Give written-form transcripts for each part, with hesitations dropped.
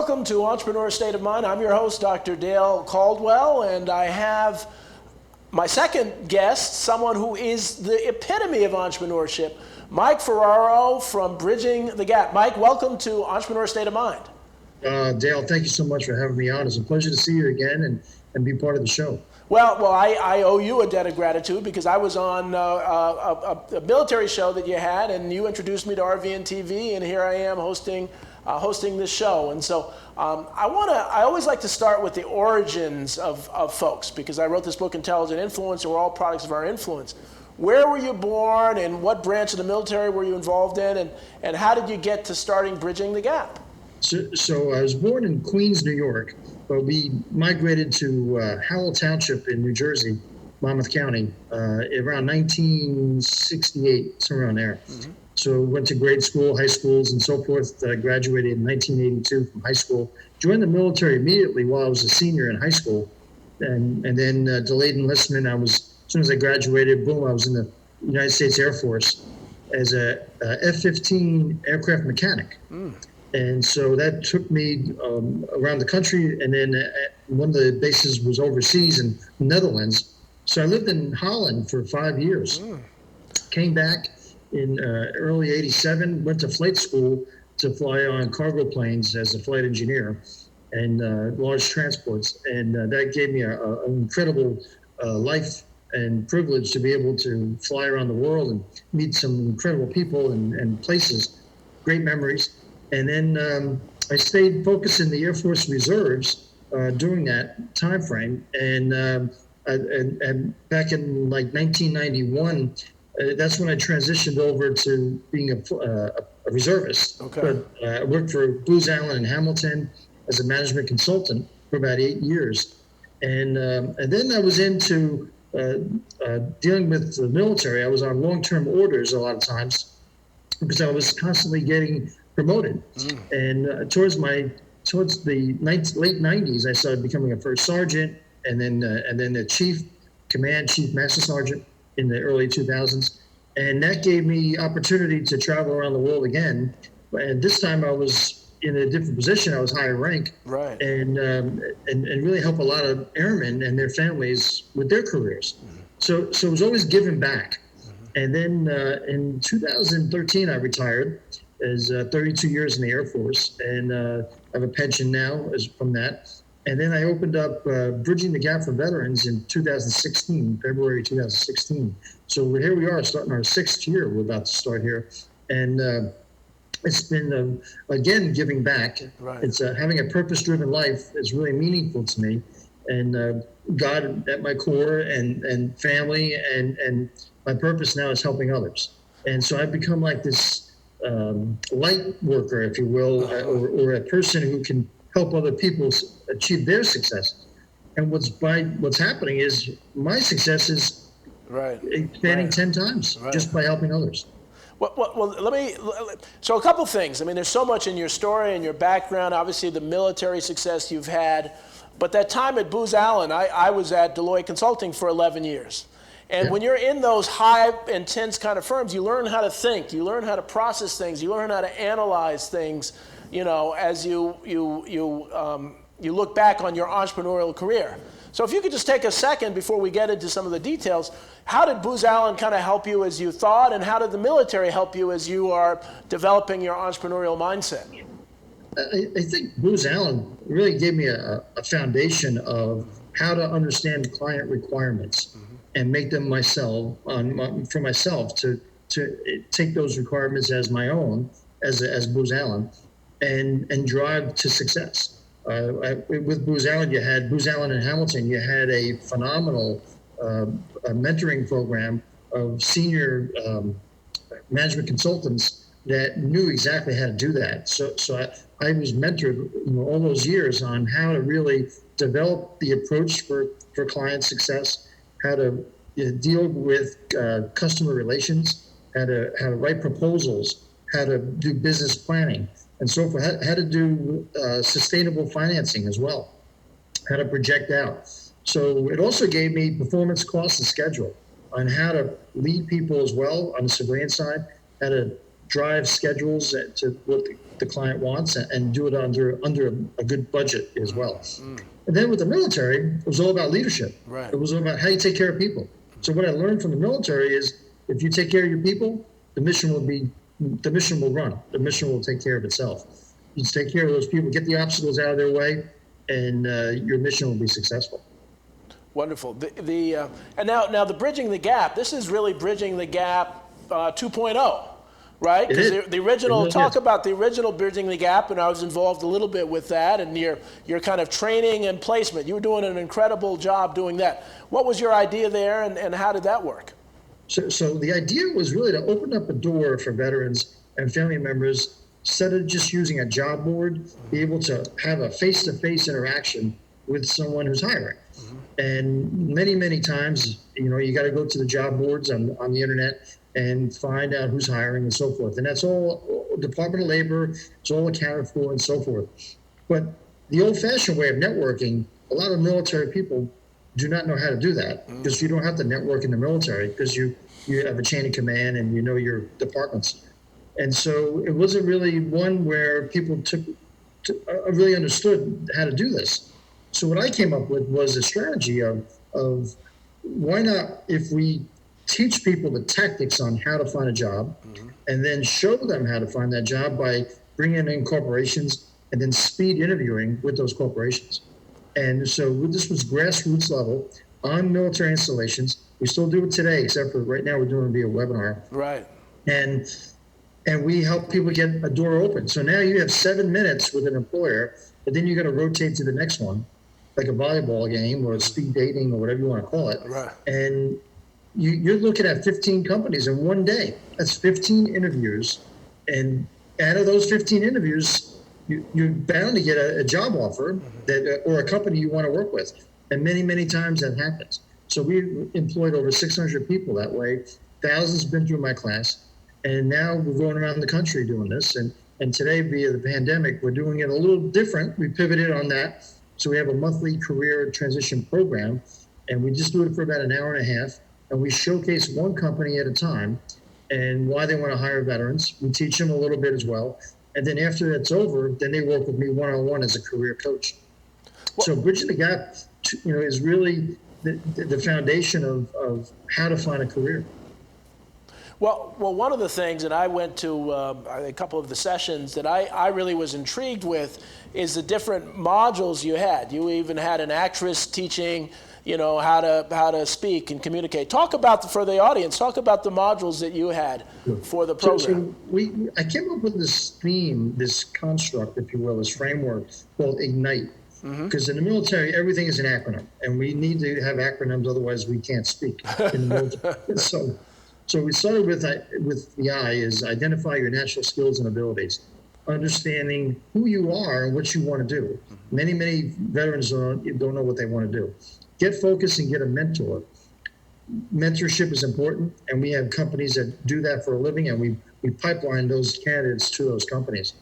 Welcome to Entrepreneur State of Mind. I'm your host, Dr. Dale Caldwell, and I have my second guest, someone who is the epitome of entrepreneurship, Mike Ferraro from Bridging the Gap. Mike, welcome to Entrepreneur State of Mind. Dale, thank you so much for having me on. It's a pleasure to see you again and be part of the show. Well, I owe you a debt of gratitude because I was on a military show that you had, and you introduced me to RV and TV, and here I am hosting this show. And so I always like to start with the origins of folks, because I wrote this book, Intelligent Influence, and we're all products of our influence. Where were you born, and what branch of the military were you involved in, and how did you get to starting Bridging the Gap? So I was born in Queens, New York, but we migrated to Howell Township in New Jersey, Monmouth County, around 1968, somewhere around there. Mm-hmm. So went to grade school, high schools, and so forth. Graduated in 1982 from high school. Joined the military immediately while I was a senior in high school, and then delayed enlistment. As soon as I graduated, boom, I was in the United States Air Force as a F-15 aircraft mechanic. Mm. And so that took me around the country, and then one of the bases was overseas in the Netherlands. So I lived in Holland for 5 years. Mm. Came back in early '87, went to flight school to fly on cargo planes as a flight engineer and large transports. And that gave me an incredible life and privilege to be able to fly around the world and meet some incredible people and places, great memories. And then I stayed focused in the Air Force Reserves during that time frame. And back in like 1991, that's when I transitioned over to being a reservist. Okay. But I worked for Booz Allen in Hamilton as a management consultant for about 8 years. And then I was into dealing with the military. I was on long-term orders a lot of times because I was constantly getting promoted. And towards the late 90s, I started becoming a first sergeant, and then the chief master sergeant in the early 2000s. And that gave me opportunity to travel around the world again. And this time I was in a different position. I was higher rank, right, and really help a lot of airmen and their families with their careers. Mm-hmm. So it was always giving back. Mm-hmm. And then in 2013, I retired as 32 years in the Air Force, and I have a pension now from that. And then I opened up Bridging the Gap for Veterans in 2016, February 2016. So here we are, starting our 6th year. We're about to start here. And it's been, again, giving back. Right. It's having a purpose-driven life is really meaningful to me. And God at my core, and family, and my purpose now is helping others. And so I've become like this light worker, if you will, or a person who can help other people achieve their success. And what's happening is my success is expanding 10 times just by helping others. Well, so a couple things. I mean, there's so much in your story and your background, obviously the military success you've had, but that time at Booz Allen, I was at Deloitte Consulting for 11 years. And when you're in those high, intense kind of firms, you learn how to think, you learn how to process things, you learn how to analyze things, as you look back on your entrepreneurial career. So if you could just take a second before we get into some of the details, how did Booz Allen kind of help you as you thought, and how did the military help you as you are developing your entrepreneurial mindset? I think Booz Allen really gave me a foundation of how to understand client requirements and make them for myself to take those requirements as my own, as Booz Allen, and drive to success. With Booz Allen, you had Booz Allen in Hamilton. You had a phenomenal mentoring program of senior management consultants that knew exactly how to do that. So I was mentored all those years on how to really develop the approach for client success, how to deal with customer relations, how to write proposals, how to do business planning, and so forth, how to do sustainable financing as well, how to project out. So it also gave me performance, cost, and schedule on how to lead people as well on the civilian side, how to drive schedules to what the client wants and do it under a good budget as well. And then with the military, it was all about leadership. Right. It was all about how you take care of people. So what I learned from the military is if you take care of your people, the mission will run. The mission will take care of itself. You just take care of those people, get the obstacles out of their way, and your mission will be successful. Wonderful. And now the Bridging the Gap, this is really Bridging the Gap 2.0. Right? Because the original, really talk is. about the original Bridging the Gap, and I was involved a little bit with that, and your kind of training and placement. You were doing an incredible job doing that. What was your idea there, and how did that work? So the idea was really to open up a door for veterans and family members, instead of just using a job board, be able to have a face-to-face interaction with someone who's hiring. And many times, you got to go to the job boards on the internet and find out who's hiring and so forth. And that's all Department of Labor, it's all accounted for and so forth. But the old-fashioned way of networking, a lot of military people do not know how to do that, because you don't have to network in the military, because you have a chain of command and you know your departments. And so it wasn't really one where people really understood how to do this. So what I came up with was a strategy of why not, if we teach people the tactics on how to find a job, and then show them how to find that job by bringing in corporations and then speed interviewing with those corporations. And so this was grassroots level on military installations. We still do it today, except for right now we're doing it via webinar. Right. And we help people get a door open. So now you have 7 minutes with an employer, but then you got to rotate to the next one, like a volleyball game or a speed dating or whatever you want to call it. Right. And you're looking at 15 companies in one day. That's 15 interviews. And out of those 15 interviews, you're bound to get a job offer or a company you want to work with. And many times that happens. So we employed over 600 people that way. Thousands have been through my class. And now we're going around the country doing this. And today, via the pandemic, we're doing it a little different. We pivoted on that. So we have a monthly career transition program. And we just do it for about an hour and a half. And we showcase one company at a time and why they want to hire veterans. We teach them a little bit as well. And then after that's over, then they work with me one-on-one as a career coach. So Bridging the Gap, is really the foundation of how to find a career. Well, one of the things, and I went to a couple of the sessions that I really was intrigued with, is the different modules you had. You even had an actress teaching, how to speak and communicate. Talk about, for the audience, talk about the modules that you had for the program. So I came up with this theme, this construct, if you will, this framework called IGNITE. Because in the military, everything is an acronym, and we need to have acronyms, otherwise we can't speak in the military. So we started with the I is identify your natural skills and abilities, understanding who you are and what you want to do. Many veterans don't know what they want to do. Get focused and get a mentor. Mentorship is important, and we have companies that do that for a living, and we pipeline those candidates to those companies.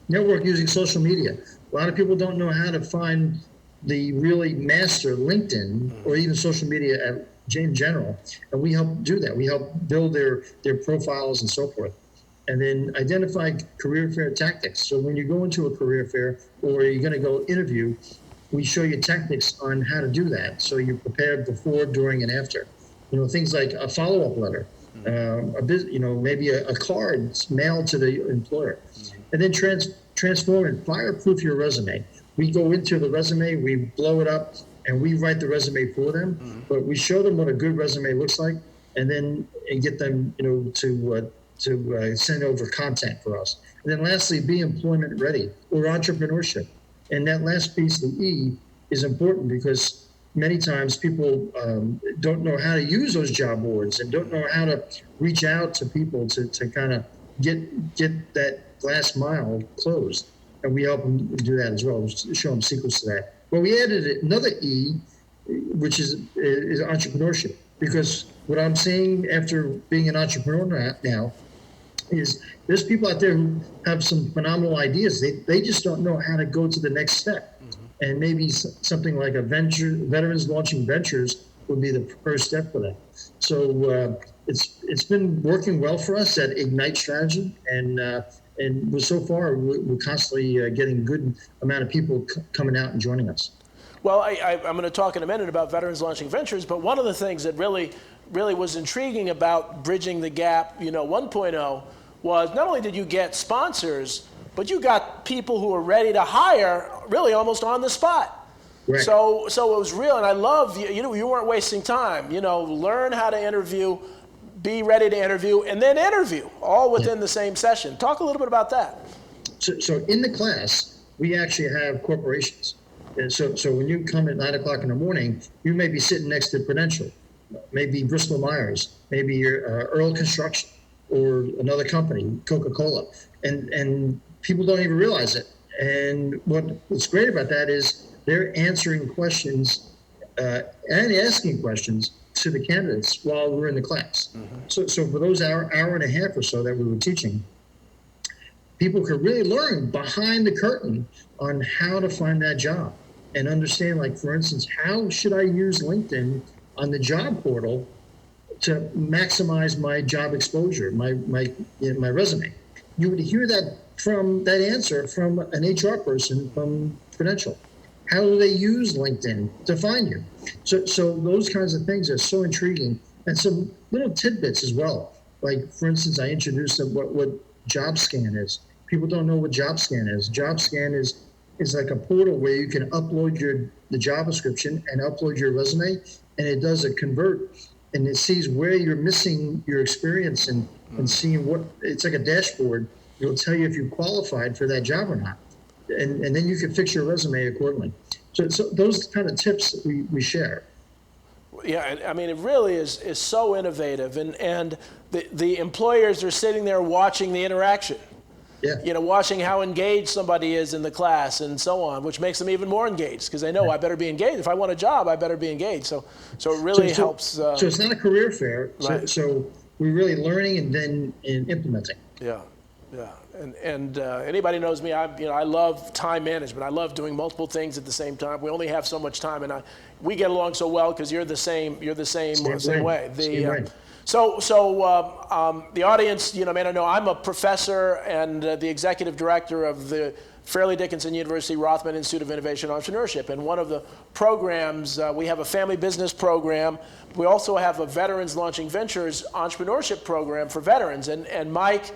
Network using social media. A lot of people don't know how to find the really master LinkedIn or even social media in general, and we help do that. We help build their profiles and so forth. And then identify career fair tactics. So when you go into a career fair or you're going to go interview, we show you tactics on how to do that. So you're prepared before, during, and after. Things like a follow-up letter, maybe a card mailed to the employer. And then transform and fireproof your resume. We go into the resume, we blow it up, and we write the resume for them. But we show them what a good resume looks like, and get them, to send over content for us. And then lastly, be employment ready or entrepreneurship. And that last piece, the E, is important because many times people don't know how to use those job boards and don't know how to reach out to people to kind of get that last mile closed. And we help them do that as well, show them secrets to that. Well, we added another E, which is entrepreneurship, because what I'm seeing after being an entrepreneur now is there's people out there who have some phenomenal ideas. They just don't know how to go to the next step. And maybe something like a venture, veterans launching ventures, would be the first step for that. So it's been working well for us at Ignite Strategy, and so far we're constantly getting good amount of people coming out and joining us. Well, I'm going to talk in a minute about Veterans Launching Ventures, but one of the things that really was intriguing about Bridging the Gap, 1.0, was not only did you get sponsors, but you got people who were ready to hire really almost on the spot. Right. So it was real, and I love, you weren't wasting time. Learn how to interview, be ready to interview, and then interview, all within the same session. Talk a little bit about that. So in the class, we actually have corporations. And so when you come at 9 o'clock in the morning, you may be sitting next to Prudential, maybe Bristol Myers, maybe your Earl Construction, or another company, Coca-Cola, and people don't even realize it. And what's great about that is they're answering questions and asking questions to the candidates while we're in the class. Mm-hmm. So for those hour and a half or so that we were teaching, people could really learn behind the curtain on how to find that job and understand, like, for instance, how should I use LinkedIn on the job portal to maximize my job exposure, my resume. You would hear that answer from an HR person from Prudential. How do they use LinkedIn to find you? So those kinds of things are so intriguing, and some little tidbits as well. Like, for instance, I introduced what JobScan is. People don't know what JobScan is. JobScan is like a portal where you can upload the job description and upload your resume, and it does a convert, and it sees where you're missing your experience and seeing what, it's like a dashboard. It'll tell you if you qualified for that job or not. And then you can fix your resume accordingly. So those kind of tips that we share. Yeah, I mean, it really is so innovative, and the employers are sitting there watching the interaction. Yeah. Watching how engaged somebody is in the class and so on, which makes them even more engaged because they know I better be engaged. If I want a job, I better be engaged. So it really helps. So it's not a career fair. Right. So we're really learning and then implementing. Yeah. And anybody knows me, I love time management. I love doing multiple things at the same time. We only have so much time, and we get along so well because you're the same way. So the audience, may not know, I'm a professor and the executive director of the Fairleigh Dickinson University Rothman Institute of Innovation and Entrepreneurship. And one of the programs, we have a family business program. We also have a Veterans Launching Ventures entrepreneurship program for veterans. And Mike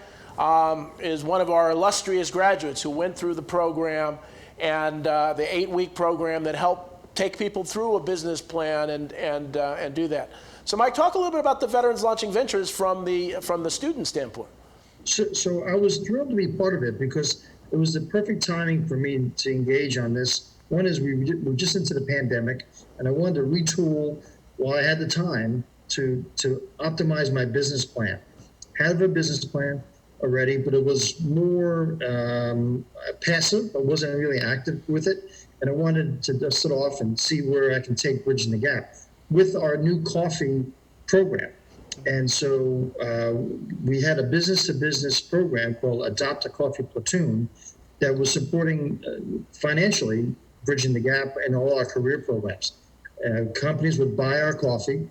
is one of our illustrious graduates who went through the program and the 8-week program that helped take people through a business plan and do that. So Mike, talk a little bit about the Veterans Launching Ventures from the student standpoint. So I was thrilled to be part of it because it was the perfect timing for me to engage on this. One is we were just into the pandemic, and I wanted to retool while I had the time to optimize my business plan. I have a business plan already, but it was more passive. I wasn't really active with it, and I wanted to dust it off and see where I can take Bridging the Gap with our new coffee program. And so we had a business-to-business program called Adopt a Coffee Platoon that was supporting financially Bridging the Gap and all our career programs. Companies would buy our coffee,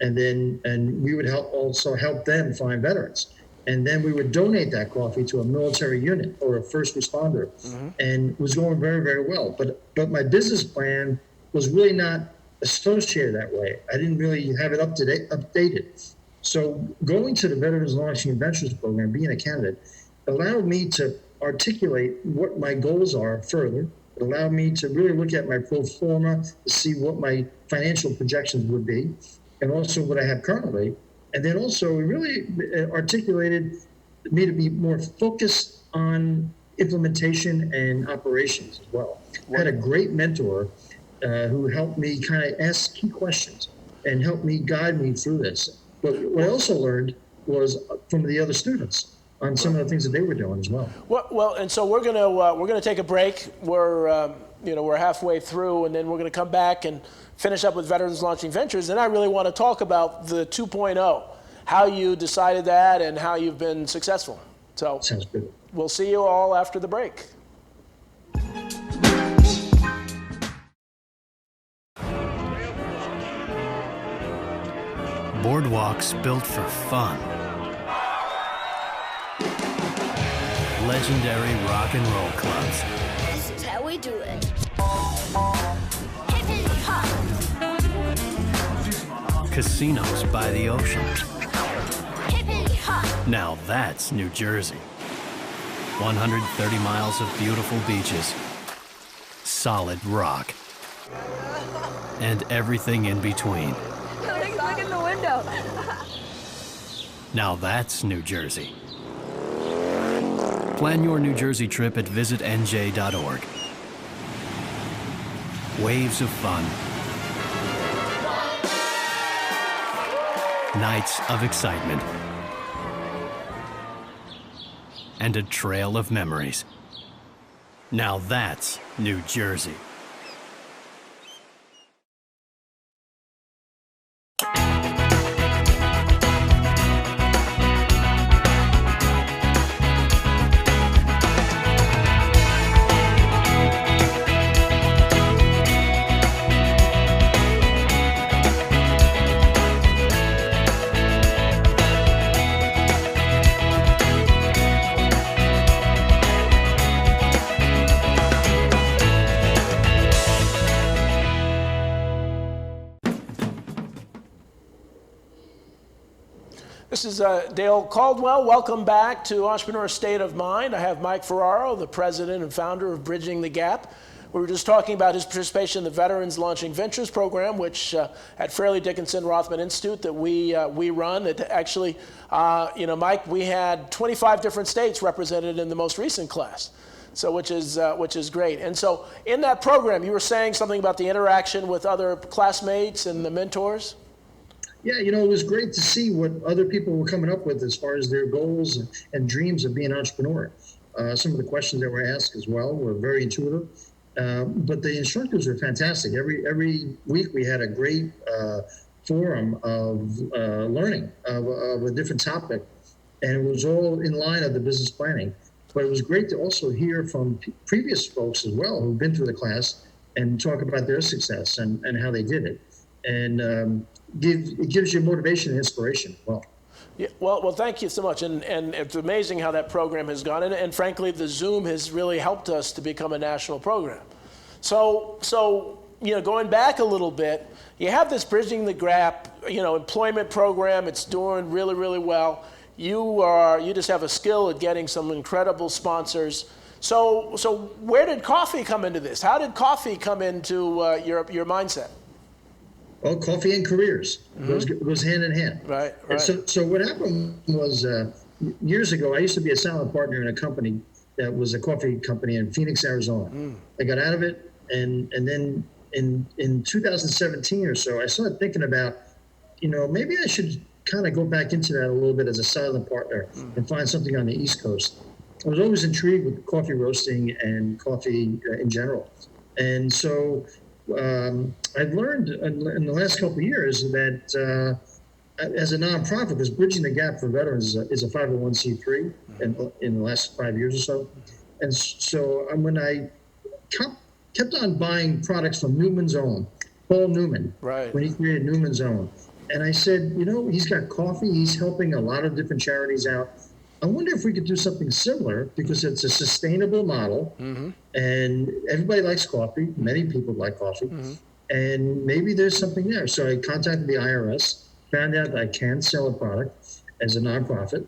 and we would help them find veterans. And then we would donate that coffee to a military unit or a first responder, and it was going very, very well. But my business plan was really not associated that way. I didn't really have it updated. So going to the Veterans Launching Ventures program, being a candidate, allowed me to articulate what my goals are further. It allowed me to really look at my pro forma to see what my financial projections would be, and also what I have currently. And then also it really articulated me to be more focused on implementation and operations as well. I had a great mentor who helped me kind of ask key questions and helped me guide me through this. But what I also learned was from the other students on some of the things that they were doing as well. Well, and so we're gonna take a break. We're halfway through, and then we're gonna come back and finish up with Veterans Launching Ventures. And I really want to talk about the 2.0, how you decided that, and how you've been successful. So sounds good. We'll see you all after the break. Boardwalks built for fun. Legendary rock and roll clubs. This is how we do it. Hip hip hop. Casinos by the ocean. Hip hip hop. Now that's New Jersey. 130 miles of beautiful beaches, solid rock, and everything in between. Look in the window. Now that's New Jersey. Plan your New Jersey trip at visitnj.org. Waves of fun. Nights of excitement. And a trail of memories. Now that's New Jersey. This is Dale Caldwell. Welcome back to Entrepreneur State of Mind. I have Mike Ferraro, the president and founder of Bridging the Gap. We were just talking about his participation in the Veterans Launching Ventures program, which at Fairleigh Dickinson Rothman Institute that we run. It actually, Mike, we had 25 different states represented in the most recent class. So which is great. And so in that program, you were saying something about the interaction with other classmates and the mentors? Yeah, it was great to see what other people were coming up with as far as their goals and dreams of being an entrepreneur. Some of the questions that were asked as well were very intuitive, but the instructors were fantastic. Every week we had a great forum of learning of a different topic, and it was all in line of the business planning. But it was great to also hear from previous folks as well who've been through the class and talk about their success and how they did it. And it gives you motivation and inspiration. Yeah, well, thank you so much. And it's amazing how that program has gone. And frankly, the Zoom has really helped us to become a national program. So going back a little bit, you have this Bridging the Gap, employment program. It's doing really, really well. You just have a skill at getting some incredible sponsors. So where did coffee come into this? How did coffee come into your mindset? Well, coffee and careers goes hand in hand. Right. And so what happened was years ago, I used to be a silent partner in a company that was a coffee company in Phoenix, Arizona. I got out of it, and then in 2017 or so, I started thinking about, maybe I should kind of go back into that a little bit as a silent partner and find something on the East Coast. I was always intrigued with coffee roasting and coffee in general. And so I've learned in the last couple of years that as a nonprofit, because Bridging the Gap for Veterans is a 501c3 in the last 5 years or so. And so when I kept on buying products from Newman's Own, Paul Newman, when he created Newman's Own. And I said, he's got coffee. He's helping a lot of different charities out. I wonder if we could do something similar because it's a sustainable model and everybody likes coffee. Many people like coffee. And maybe there's something there. So I contacted the IRS, found out that I can sell a product as a nonprofit,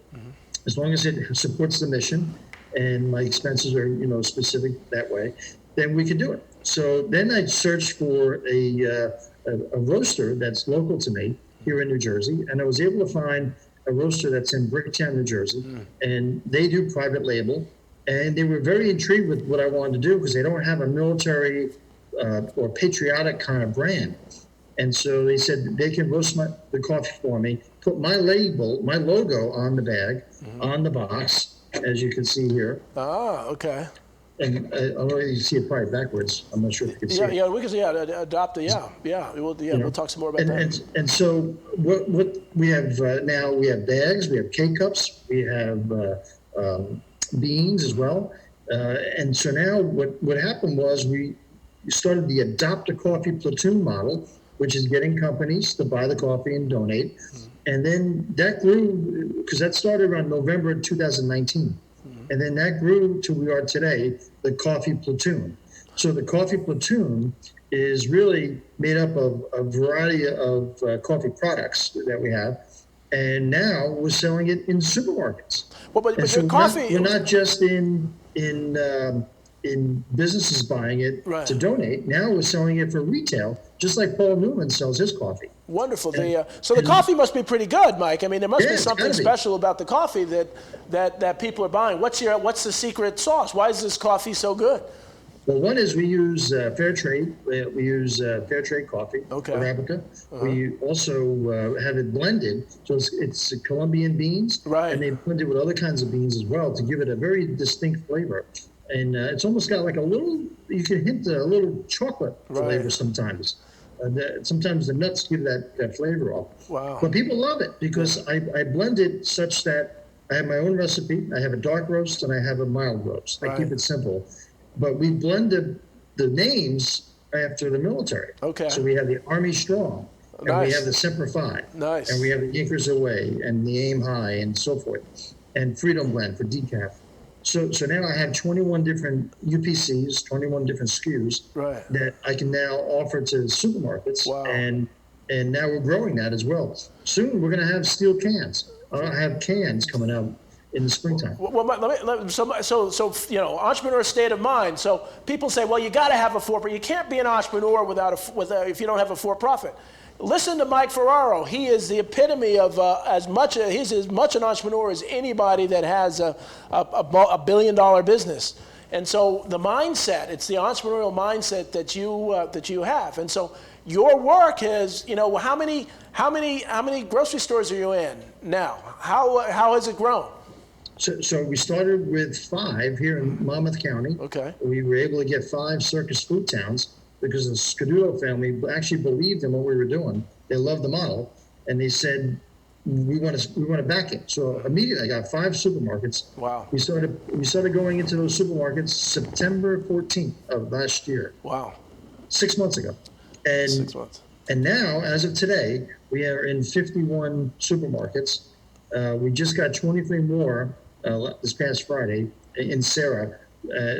as long as it supports the mission and my expenses are, specific that way, then we could do it. So then I searched for a roaster that's local to me here in New Jersey. And I was able to find a roaster that's in Bricktown, New Jersey, and they do private label. And they were very intrigued with what I wanted to do because they don't have a military or patriotic kind of brand. And so they said they can roast the coffee for me, put my logo on the bag, on the box, as you can see here. Ah, okay. And I don't know if you see it probably backwards. I'm not sure if you can see it. Yeah, we can see adopt it. We'll talk some more about that. And so what we have now, we have bags, we have K-cups, we have beans as well. And so now what happened was we started the Adopt a Coffee Platoon model, which is getting companies to buy the coffee and donate. And then that grew, because that started around November 2019. And then that grew to we are today, the Coffee Platoon. So the Coffee Platoon is really made up of a variety of coffee products that we have. And now we're selling it in supermarkets. Well, but And so your coffee. we're not just in businesses buying it Right. to donate. Now we're selling it for retail, just like Paul Newman sells his coffee. Wonderful. So the coffee must be pretty good, Mike. I mean, there must Yeah, be it's something gotta be. special about the coffee that people are buying. What's the secret sauce? Why is this coffee so good? Well, one is we use fair trade. We use fair trade coffee, Okay. Arabica. We also have it blended, so it's Colombian beans, Right. and they blend it with other kinds of beans as well to give it a very distinct flavor. And it's almost got like a little, you can hint a little chocolate flavor Right. sometimes. Sometimes the nuts give that flavor off. Wow. But people love it because I blend it such that I have my own recipe. I have a dark roast and I have a mild roast. I keep Right. it simple. But we blended the names after the military. Okay. So we have the Army Strong, and we Nice. have the Semper Fi, Nice. and we have the Yinkers Away, and the Aim High, and so forth, and Freedom Blend for decaf. So now I have 21 different UPCs, 21 different SKUs Right. that I can now offer to supermarkets, Wow. and now we're growing that as well. Soon we're going to have steel cans. I'll have cans coming out in the springtime. Well, so you know, entrepreneur state of mind. So people say, well, you got to have a for-profit. You can't be an entrepreneur if you don't have a for-profit. Listen to Mike Ferraro. He is the epitome of he's as much an entrepreneur as anybody that has a $1 billion business. And so the mindset, it's the entrepreneurial mindset that you have. And so your work is, you know, how many grocery stores are you in now? How has it grown? So we started with 5 here in Monmouth County. Okay. We were able to get 5 Circus Food Towns because the Scaduto family actually believed in what we were doing. They loved the model, and they said, we want to back it. So immediately I got 5 supermarkets. Wow. We started going into those supermarkets September 14th of last year, Wow. 6 months ago. And 6 months. and now, as of today, we are in 51 supermarkets. We just got 23 more this past Friday in Sarah.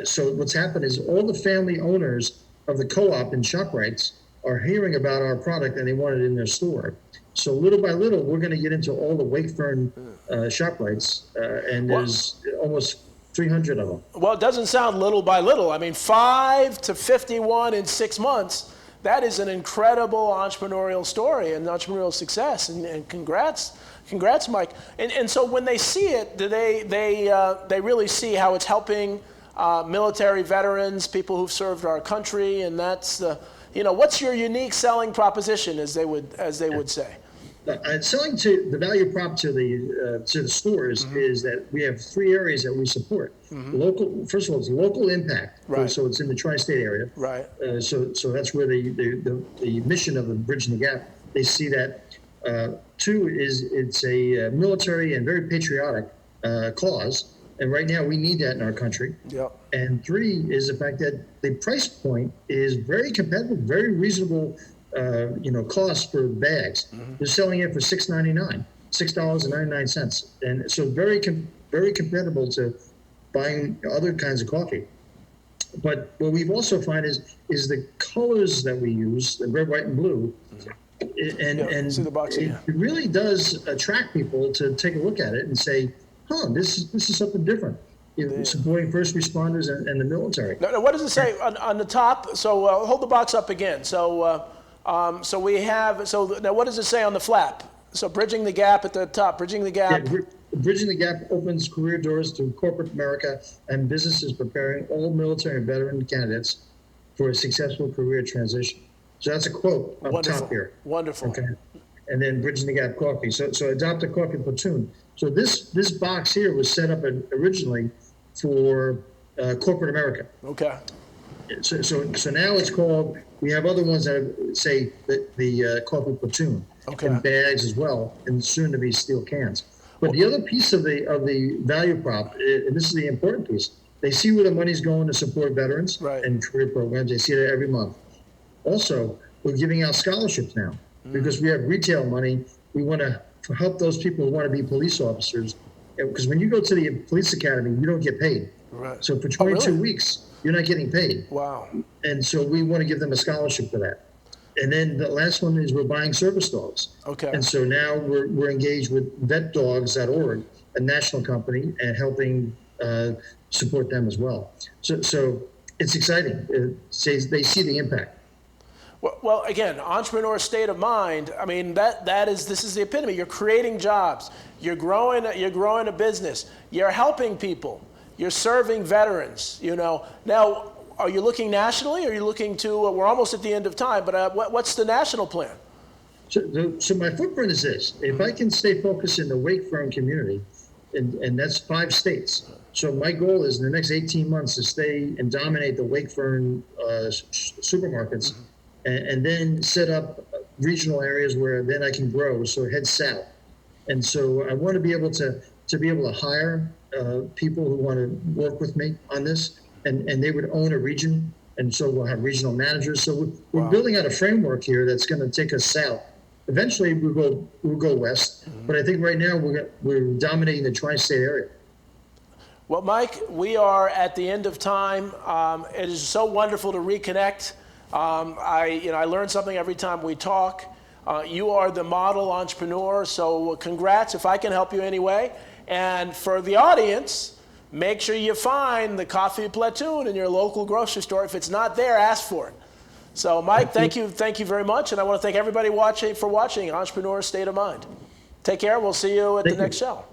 So what's happened is all the family owners of the co-op and ShopRites are hearing about our product and they want it in their store. So little by little, we're going to get into all the Wakefern ShopRites, and there's almost 300 of them. Well, it doesn't sound little by little. I mean, 5 to 51 in 6 months. That is an incredible entrepreneurial story and entrepreneurial success. And congrats, Mike. And so when they see it, do they really see how it's helping military veterans, people who've served our country, and that's what's your unique selling proposition, as they would say? Selling to the value prop to the stores is that we have 3 areas that we support. Local, first of all, it's local impact. Right. So it's in the tri-state area. Right. So that's where the mission of the Bridging the Gap. They see that. 2 is it's a military and very patriotic cause, and right now we need that in our country. Yep. And 3 is the fact that the price point is very competitive, very reasonable. Cost for bags. They're selling it for $6.99, and so very comparable to buying other kinds of coffee. But what we've also found is the colors that we use, the red, white, and blue, and see the box it again. really does attract people to take a look at it and say, this is something different. Supporting first responders and the military. Now, what does it say on the top? So hold the box up again. So we have. So now, what does it say on the flap? So bridging the gap at the top. Bridging the gap. Yeah, Bridging the Gap opens career doors to corporate America and businesses preparing all military and veteran candidates for a successful career transition. So that's a quote up Wonderful. top here. Wonderful. Okay. And then Bridging the Gap Coffee. So adopt a coffee platoon. So this box here was set up originally for corporate America. Okay. So now it's called. We have other ones that say the coffee platoon. Okay. And bags as well, and soon to be steel cans. But the other piece of the value prop, and this is the important piece, they see where the money's going to support veterans Right. and career programs. They see that every month. Also, we're giving out scholarships now because we have retail money. We want to help those people who want to be police officers. Because when you go to the police academy, you don't get paid. Right. So for 22 really? weeks, you're not getting paid. Wow. And so we want to give them a scholarship for that. And then the last one is we're buying service dogs. Okay. And so now we're engaged with vetdogs.org, a national company, and helping support them as well. So it's exciting. They see the impact. Well, again, entrepreneur state of mind. I mean, this is the epitome. You're creating jobs. You're growing a business. You're helping people. You're serving veterans. You know. Now, are you looking nationally? Are you looking to? We're almost at the end of time, but what's the national plan? So my footprint is this: if I can stay focused in the wake firm community, and that's 5 states. So my goal is in the next 18 months to stay and dominate the wake firm supermarkets. And then set up regional areas where then I can grow. So head south, and so I want to be able to hire people who want to work with me on this, and they would own a region, and so we'll have regional managers. So we're building out a framework here that's going to take us south. Eventually we'll go west, but I think right now we're dominating the tri-state area. Well, Mike, we are at the end of time. It is so wonderful to reconnect. I learn something every time we talk. You are the model entrepreneur, so congrats if I can help you anyway. And for the audience, make sure you find the Coffee Platoon in your local grocery store. If it's not there, ask for it. So, Mike, thank you very much, and I want to thank everybody for watching Entrepreneur State of Mind. Take care. We'll see you at the next show.